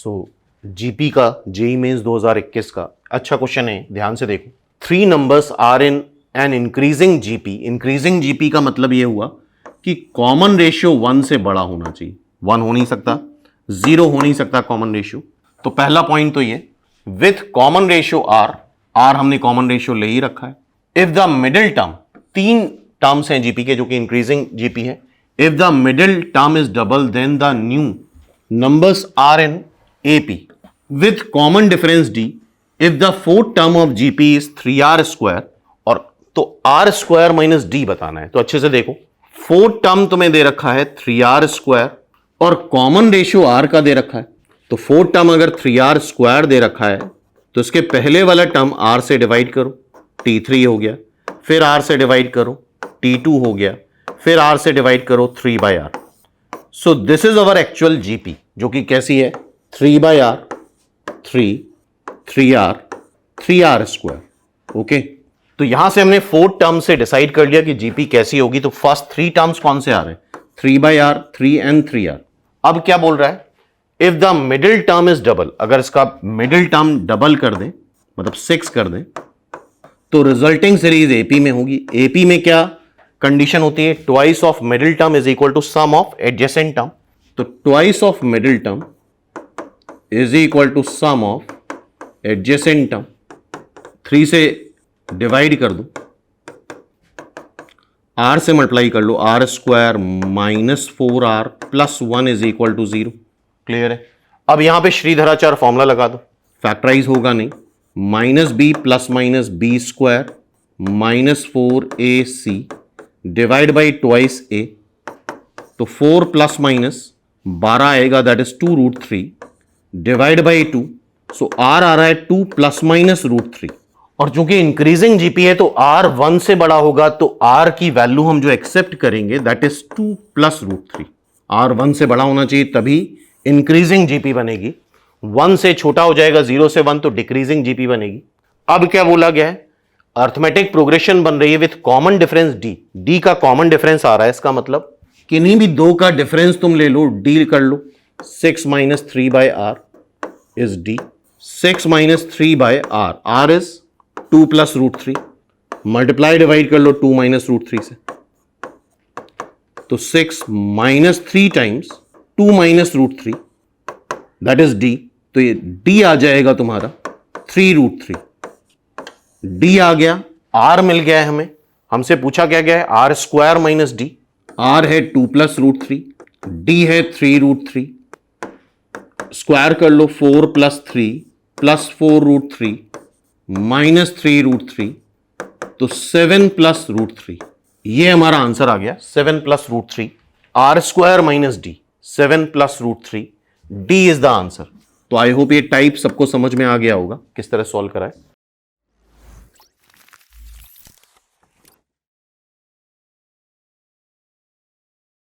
सो GP का JEE Mains 2021 का अच्छा क्वेश्चन है, ध्यान से देखो। 3 numbers are in an increasing GP. Increasing GP का मतलब यह हुआ कि कॉमन रेशियो 1 से बड़ा होना चाहिए। 1 हो नहीं सकता, 0 हो नहीं सकता कॉमन रेशियो। तो पहला पॉइंट तो ये, with common ratio r, r हमने कॉमन रेशियो ले ही रखा है। If the middle term, 3 terms हैं जीपी के जो कि इंक्रीजिंग जीपी है। If the middle term is double then the new numbers are in AP with common difference d if the fourth term of gp is 3r square। और तो r square minus d बताना है। तो अच्छे से देखो, fourth term तुम्हें दे रखा है 3r स्क्वायर और कॉमन रेशियो r का दे रखा है। तो फोर्थ टर्म अगर 3r स्क्वायर दे रखा है तो इसके पहले वाला टर्म r से डिवाइड करो, t3 हो गया, फिर r से डिवाइड करो, t2 हो गया, फिर r से डिवाइड करो 3/r। So this is our actual GP, जो कि कैसी है 3/r 3r 3r square. Okay, तो यहां से हमने 4 टर्म से डिसाइड कर लिया कि जीपी कैसी होगी। तो फर्स्ट 3 टर्म्स कौन से आ रहे हैं, 3/r 3 and 3r। अब क्या बोल रहा है, if the middle term is double, अगर इसका मिडिल टर्म डबल कर दें मतलब 6 कर दें तो रिजल्टिंग सीरीज एपी में होगी। एपी में क्या कंडीशन होती है, twice of middle term is equal to sum of adjacent term. तो twice of middle term is equal to sum of adjacent term. 3 से डिवाइड कर दो, r से मल्टीप्लाई कर लो, r square minus 4r plus 1 is equal to 0। Clear है। अब यहां पे श्रीधराचार्य फॉर्मूला लगा दो, फैक्टराइज होगा नहीं, minus b plus minus b square minus 4ac divide by twice a। तो 4 प्लस माइनस 12 आएगा, that is 2√3 divide by 2। So r आ रहा है 2 प्लस माइनस √3। और चूंकि इंक्रीजिंग जीपी है तो r 1 से बड़ा होगा, तो r की वैल्यू हम जो एक्सेप्ट करेंगे दैट इज 2 प्लस √3। r 1 से बड़ा होना चाहिए तभी इंक्रीजिंग जीपी बनेगी। 1 से छोटा हो जाएगा 0 से 1 तो डिक्रीजिंग जीपी बनेगी। अब क्या बोला गया है, अर्थमेटिक प्रोग्रेशन बन रही है with common difference d। d का कॉमन डिफरेंस आ रहा है, इसका मतलब किन्हीं भी दो का डिफरेंस तुम ले लो, डील कर लो। 6 minus 3/r is d, 6 minus 3/r, r is 2 plus √3, multiply divide कर लो 2 माइनस √3 से। तो 6 minus 3 times 2 minus √3 that is d। तो ये d आ जाएगा तुम्हारा 3√3। d आ गया, r मिल गया है हमें। हमसे पूछा क्या गया है, r square minus d। r है 2 प्लस √3, d है 3√3। स्क्वायर कर लो, 4 प्लस 3 प्लस 4√3 माइनस 3√3, तो 7 प्लस √3। ये हमारा आंसर आ गया 7 plus √3, r square minus d 7 plus √3, d is the answer. तो आई होप ये टाइप सबको समझ में आ गया होगा किस तरह सॉल्व करा है।